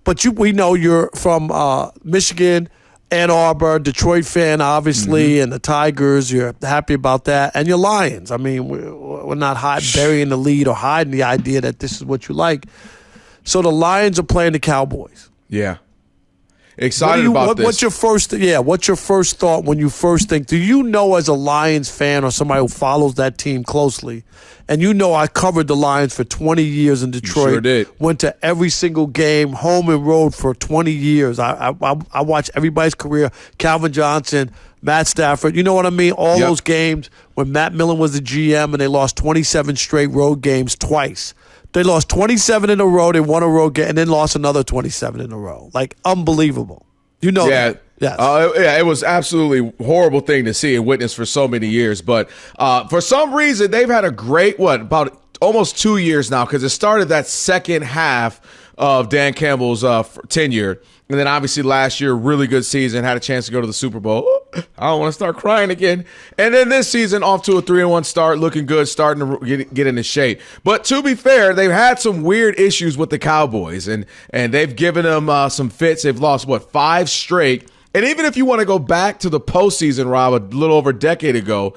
But we know you're from Michigan, Ann Arbor, Detroit fan, obviously, and the Tigers. You're happy about that. And your Lions. I mean, we're not burying the lead or hiding the idea that this is what you like. So the Lions are playing the Cowboys. Yeah. Excited about this. What's your first thought when you first think? Do you know, as a Lions fan or somebody who follows that team closely, and you know I covered the Lions for 20 years in Detroit. You sure did. Went to every single game, home and road for 20 years. I watched everybody's career. Calvin Johnson, Matt Stafford. You know what I mean? All those games when Matt Millen was the GM and they lost 27 straight road games twice. They lost 27 in a row. They won a road game and then lost another 27 in a row. Like, unbelievable. You know that. Yes. It was absolutely horrible thing to see and witness for so many years. But for some reason, they've had a great, about almost 2 years now, because it started that second half of Dan Campbell's tenure. And then obviously last year, really good season, had a chance to go to the Super Bowl. I don't want to start crying again. And then this season, off to a 3-1 start, looking good, starting to get into shape. But to be fair, they've had some weird issues with the Cowboys, and they've given them some fits. They've lost, 5 straight. And even if you want to go back to the postseason, Rob, a little over a decade ago,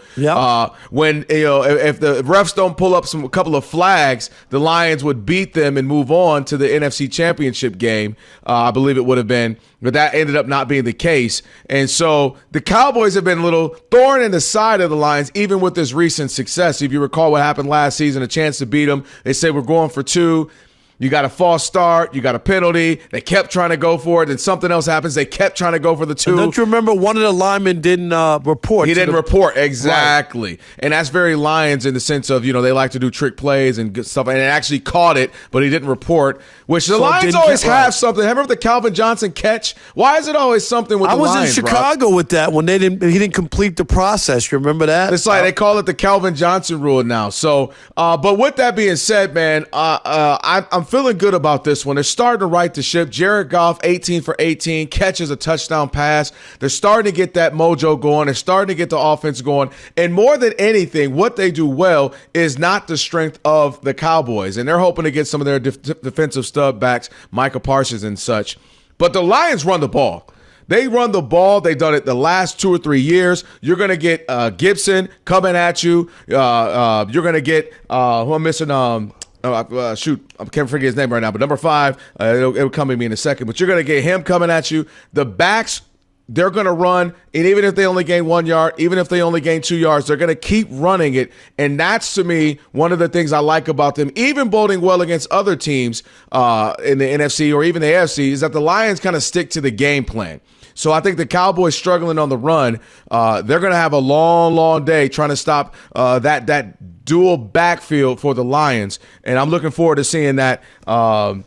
when if the refs don't pull up a couple of flags, the Lions would beat them and move on to the NFC Championship game. I believe it would have been, but that ended up not being the case. And so the Cowboys have been a little thorn in the side of the Lions, even with this recent success. If you recall what happened last season, a chance to beat them, they said we're going for 2. You got a false start. You got a penalty. They kept trying to go for it. Then something else happens. They kept trying to go for the 2. And don't you remember one of the linemen didn't report? He didn't report. Exactly. Right. And that's very Lions in the sense of, they like to do trick plays and good stuff. And it actually caught it, but he didn't report, which the Lions always have something. Remember the Calvin Johnson catch? Why is it always something with the Lions, I was in Chicago with that when he didn't complete the process. You remember that? It's like they call it the Calvin Johnson rule now. So, but with that being said, man, I'm feeling good about this one. They're starting to right the ship. Jared Goff, 18 for 18, catches a touchdown pass. They're starting to get that mojo going. They're starting to get the offense going. And more than anything, what they do well is not the strength of the Cowboys. And they're hoping to get some of their defensive stud backs, Micah Parsons and such. But the Lions run the ball. They run the ball. They've done it the last 2 or 3 years. You're going to get Gibson coming at you. You're going to get who I'm missing. I can't forget his name right now, but number 5, it'll come to me in a second. But you're going to get him coming at you. The backs, they're going to run, and even if they only gain 1 yard, even if they only gain 2 yards, they're going to keep running it. And that's, to me, one of the things I like about them, even bowling well against other teams in the NFC or even the AFC, is that the Lions kind of stick to the game plan. So I think the Cowboys struggling on the run, they're going to have a long, long day trying to stop that dual backfield for the Lions. And I'm looking forward to seeing that. And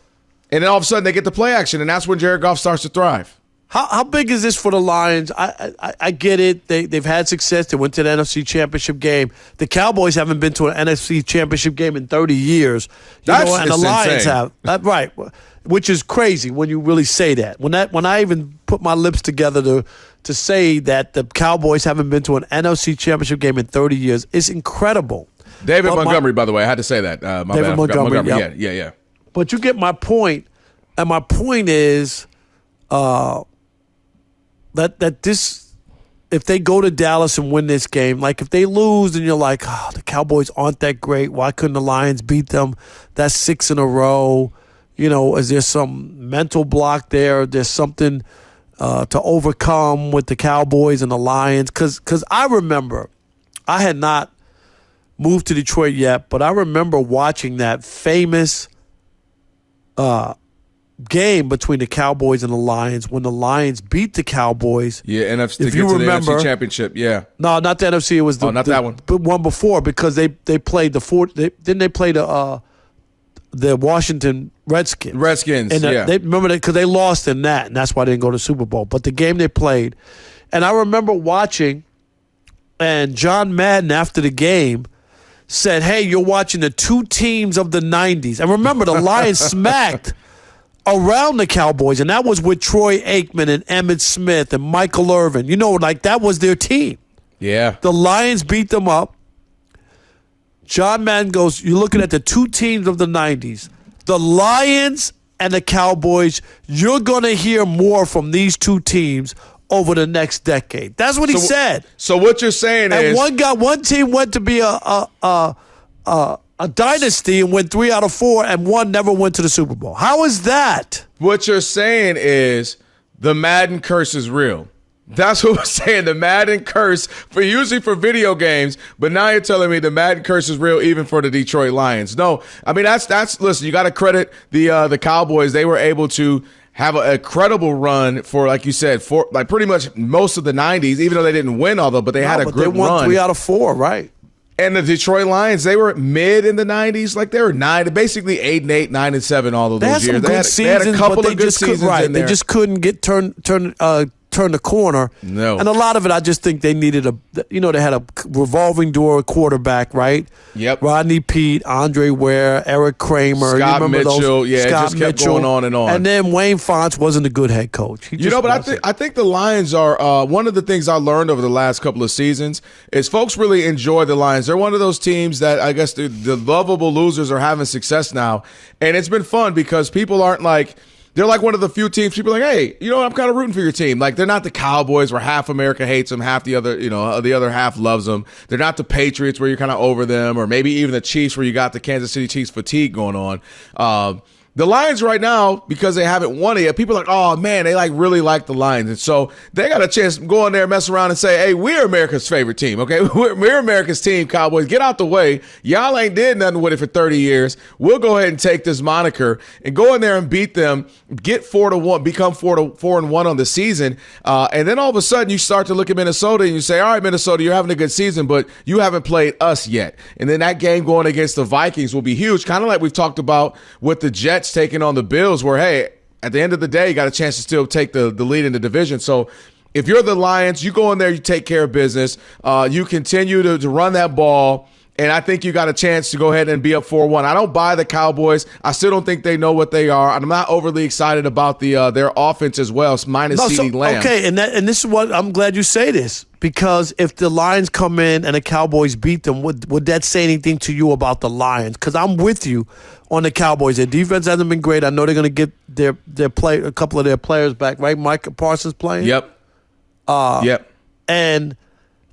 then all of a sudden they get the play action, and that's when Jared Goff starts to thrive. How big is this for the Lions? I get it. They've had success. They went to the NFC Championship game. The Cowboys haven't been to an NFC Championship game in 30 years. And the Lions insane. have. Right. Which is crazy when you really say that. When I even put my lips together to say that the Cowboys haven't been to an NFC Championship game in 30 years, it's incredible. David Montgomery, by the way, I had to say that. David Montgomery. Yeah. But you get my point, and my point is that this, if they go to Dallas and win this game, like if they lose, then you're like, the Cowboys aren't that great. Why couldn't the Lions beat them? That's 6 in a row. Is there some mental block there? There's something to overcome with the Cowboys and the Lions? Because I remember, I had not moved to Detroit yet, but I remember watching that famous game between the Cowboys and the Lions when the Lions beat the Cowboys. Yeah, NFC, to get to the NFC Championship, yeah. No, not the NFC. It was the that one. One before, because they played didn't they play the Washington Redskins. And they remember that because they lost in that, and that's why they didn't go to the Super Bowl. But the game they played, and I remember watching, and John Madden after the game said, "Hey, you're watching the 2 teams of the '90s." And remember, the Lions smacked around the Cowboys, and that was with Troy Aikman and Emmitt Smith and Michael Irvin. That was their team. Yeah, the Lions beat them up. John Madden goes, you're looking at the 2 teams of the 90s. The Lions and the Cowboys, you're going to hear more from these two teams over the next decade. That's what he said. So what you're saying is, one team went to be a dynasty and went 3 out of 4, and one never went to the Super Bowl. How is that? What you're saying is the Madden curse is real. That's what we're saying. The Madden curse usually for video games, but now you're telling me the Madden curse is real even for the Detroit Lions. No, I mean that's listen, you got to credit the Cowboys. They were able to have a credible run for, like you said, for like pretty much most of the 90s, even though they didn't win all but they had a good run. They won 3 out of 4, right? And the Detroit Lions, they were mid in the 90s. Like they were basically 8-8, 9-7 all of those years. They had a couple of good seasons in there. They just couldn't get turn the corner. No. And a lot of it, I just think they needed they had a revolving door quarterback, right? Yep. Rodney Peete, Andre Ware, Eric Kramer. Scott Mitchell. Those? Yeah, Scott it just kept Mitchell. going on and on. And then Wayne Fontes wasn't a good head coach. I think the Lions are one of the things I learned over the last couple of seasons is folks really enjoy the Lions. They're one of those teams that I guess the lovable losers are having success now. And it's been fun because people aren't like, they're like one of the few teams people are like, hey, you know what? I'm kind of rooting for your team. Like they're not the Cowboys where half America hates them, half the other half loves them. They're not the Patriots where you're kind of over them, or maybe even the Chiefs where you got the Kansas City Chiefs fatigue going on. The Lions right now, because they haven't won it yet, people are like, oh, man, they really like the Lions. And so they got a chance to go in there, mess around, and say, hey, we're America's favorite team, okay? We're America's team, Cowboys. Get out the way. Y'all ain't did nothing with it for 30 years. We'll go ahead and take this moniker and go in there and beat them, get 4-1, become 4-1 on the season. And then all of a sudden you start to look at Minnesota and you say, all right, Minnesota, you're having a good season, but you haven't played us yet. And then that game going against the Vikings will be huge, kind of like we've talked about with the Jets taking on the Bills, where, hey, at the end of the day, you got a chance to still take the lead in the division. So if you're the Lions, you go in there, you take care of business, you continue to run that ball, and I think you got a chance to go ahead and be up 4-1. I don't buy the Cowboys. I still don't think they know what they are. I'm not overly excited about their offense as well, minus CeeDee Lamb. Okay, and this is what I'm glad you say this, because if the Lions come in and the Cowboys beat them, would that say anything to you about the Lions? Because I'm with you on the Cowboys. Their defense hasn't been great. I know they're going to get a couple of their players back, right? Mike Parsons playing? Yep. Yep. And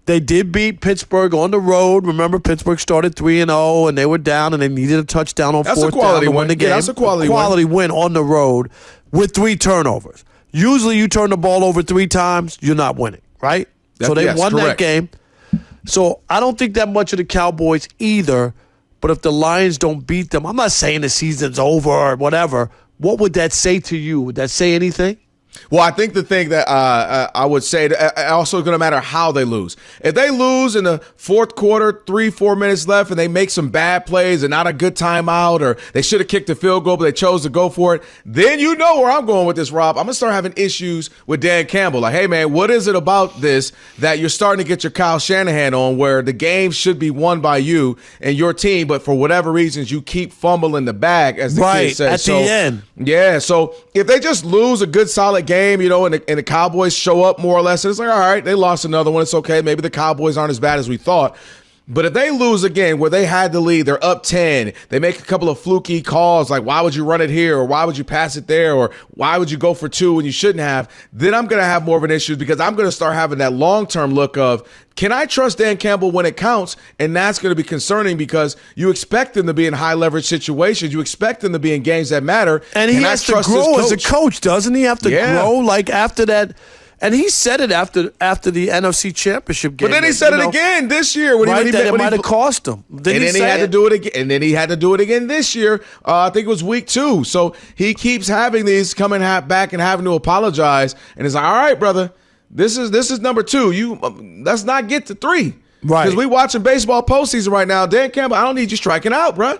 they did beat Pittsburgh on the road. Remember, Pittsburgh started 3-0, and they were down, and they needed a touchdown on fourth down to win the game. Yeah, that's a quality win on the road with 3 turnovers. Usually you turn the ball over 3 times, you're not winning, right? So they won that game. So I don't think that much of the Cowboys either, but if the Lions don't beat them, I'm not saying the season's over or whatever. What would that say to you? Would that say anything? Well, I think the thing that I would say, also going to matter how they lose. If they lose in the fourth quarter, 3-4 minutes left, and they make some bad plays and not a good timeout, or they should have kicked the field goal, but they chose to go for it, then you know where I'm going with this, Rob. I'm going to start having issues with Dan Campbell. Like, hey, man, what is it about this that you're starting to get your Kyle Shanahan on, where the game should be won by you and your team, but for whatever reasons, you keep fumbling the bag, as the kid says. At the end. Yeah, so if they just lose a good, solid game, and the Cowboys show up more or less, and it's like, all right, they lost another one. It's okay. Maybe the Cowboys aren't as bad as we thought. But if they lose again where they had the lead, they're up 10, they make a couple of fluky calls like, why would you run it here, or why would you pass it there, or why would you go for 2 when you shouldn't have, then I'm going to have more of an issue, because I'm going to start having that long-term look of, can I trust Dan Campbell when it counts? And that's going to be concerning, because you expect him to be in high-leverage situations. You expect him to be in games that matter. And he has to grow as a coach, doesn't he? Have to grow like after that. And he said it after the NFC Championship game. But then he said it again this year. When it might have cost him. And then he had to do it again. And then he had to do it again this year. I think it was week 2. So he keeps having these coming back and having to apologize. And it's like, all right, brother, this is number 2. Let's not get to 3. Right. Because we watching baseball postseason right now. Dan Campbell, I don't need you striking out, bro.